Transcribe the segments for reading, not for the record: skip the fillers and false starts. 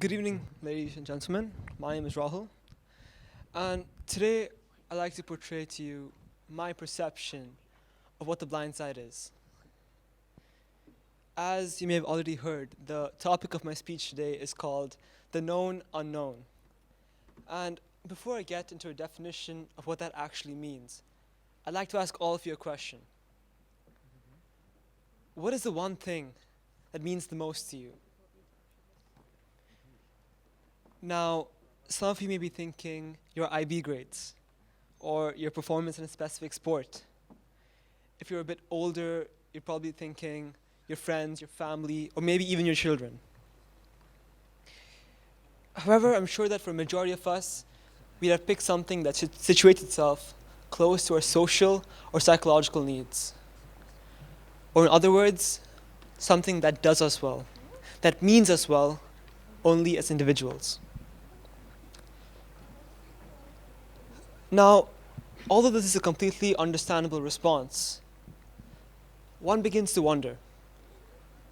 Good evening, ladies and gentlemen. My name is Rahul, and today I'd like to portray to you my perception of what the blind side is. As you may have already heard, the topic of my speech today is called the known unknown. And before I get into a definition of what that actually means, I'd like to ask all of you a question. What is the one thing that means the most to you? Now, some of you may be thinking your IB grades or your performance in a specific sport. If you're a bit older, you're probably thinking your friends, your family, or maybe even your children. However, I'm sure that for a majority of us, we'd have picked something that situates itself close to our social or psychological needs. Or in other words, something that does us well, that means us well only as individuals. Now, although this is a completely understandable response, one begins to wonder,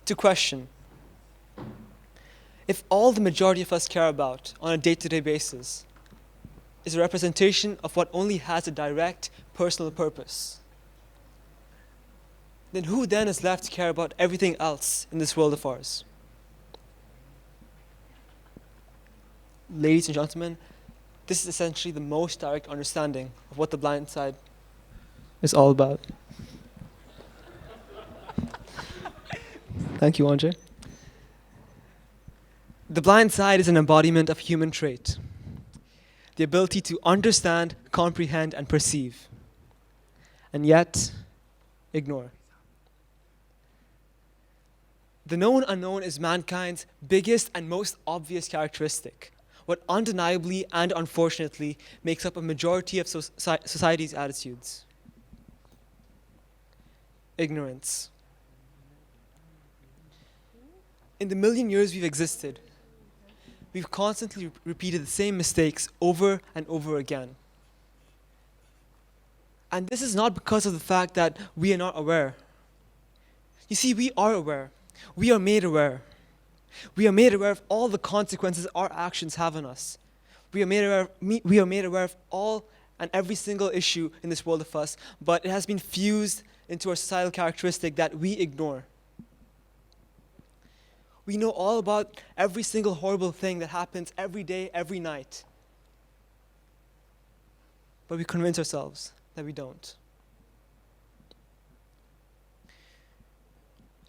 to question, if all the majority of us care about on a day-to-day basis is a representation of what only has a direct personal purpose, then who then is left to care about everything else in this world of ours? Ladies and gentlemen, this is essentially the most direct understanding of what the blind side is all about. Thank you, Andre. The blind side is an embodiment of human trait, the ability to understand, comprehend, and perceive, and yet ignore. The known unknown is mankind's biggest and most obvious characteristic, what undeniably and unfortunately makes up a majority of society's attitudes. Ignorance. In the million years we've existed, we've constantly repeated the same mistakes over and over again. And this is not because of the fact that we are not aware. You see, we are aware. We are made aware. We are made aware of all the consequences our actions have on us. We are made aware of all and every single issue in this world of us, but it has been fused into a societal characteristic that we ignore. We know all about every single horrible thing that happens every day, every night. But we convince ourselves that we don't.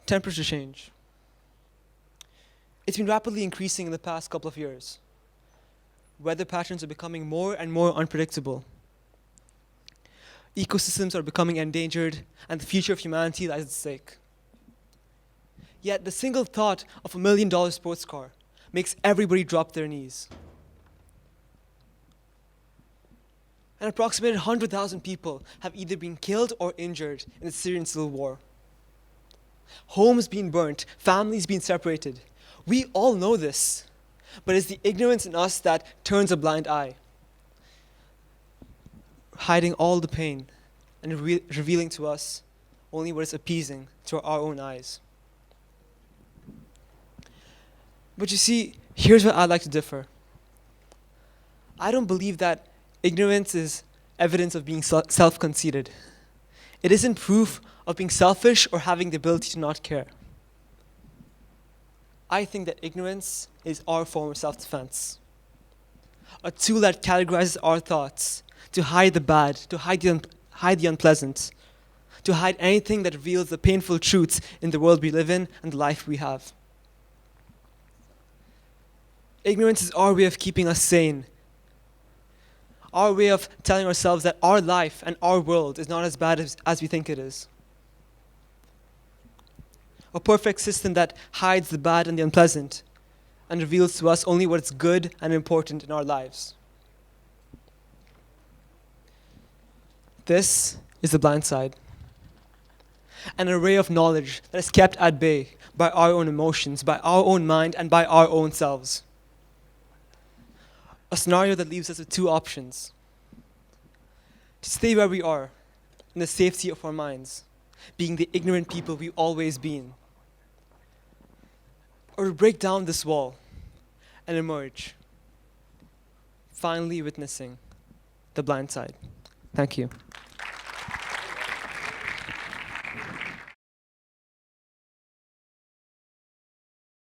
Temperature change. It's been rapidly increasing in the past couple of years. Weather patterns are becoming more and more unpredictable. Ecosystems are becoming endangered, and the future of humanity lies at stake. Yet the single thought of $1 million sports car makes everybody drop their knees. An approximated 100,000 people have either been killed or injured in the Syrian civil war. Homes being burnt, families being separated. We all know this, but it's the ignorance in us that turns a blind eye, hiding all the pain and revealing to us only what is appeasing to our own eyes. But you see, here's where I'd like to differ. I don't believe that ignorance is evidence of being self-conceited. It isn't proof of being selfish or having the ability to not care. I think that ignorance is our form of self-defense, a tool that categorizes our thoughts to hide the bad, to hide the unpleasant, to hide anything that reveals the painful truths in the world we live in and the life we have. Ignorance is our way of keeping us sane, our way of telling ourselves that our life and our world is not as bad as we think it is. A perfect system that hides the bad and the unpleasant and reveals to us only what's good and important in our lives. This is the blind side. An array of knowledge that is kept at bay by our own emotions, by our own mind, and by our own selves. A scenario that leaves us with two options. To stay where we are, in the safety of our minds, being the ignorant people we've always been. Or to break down this wall and emerge, finally witnessing the blind side. Thank you.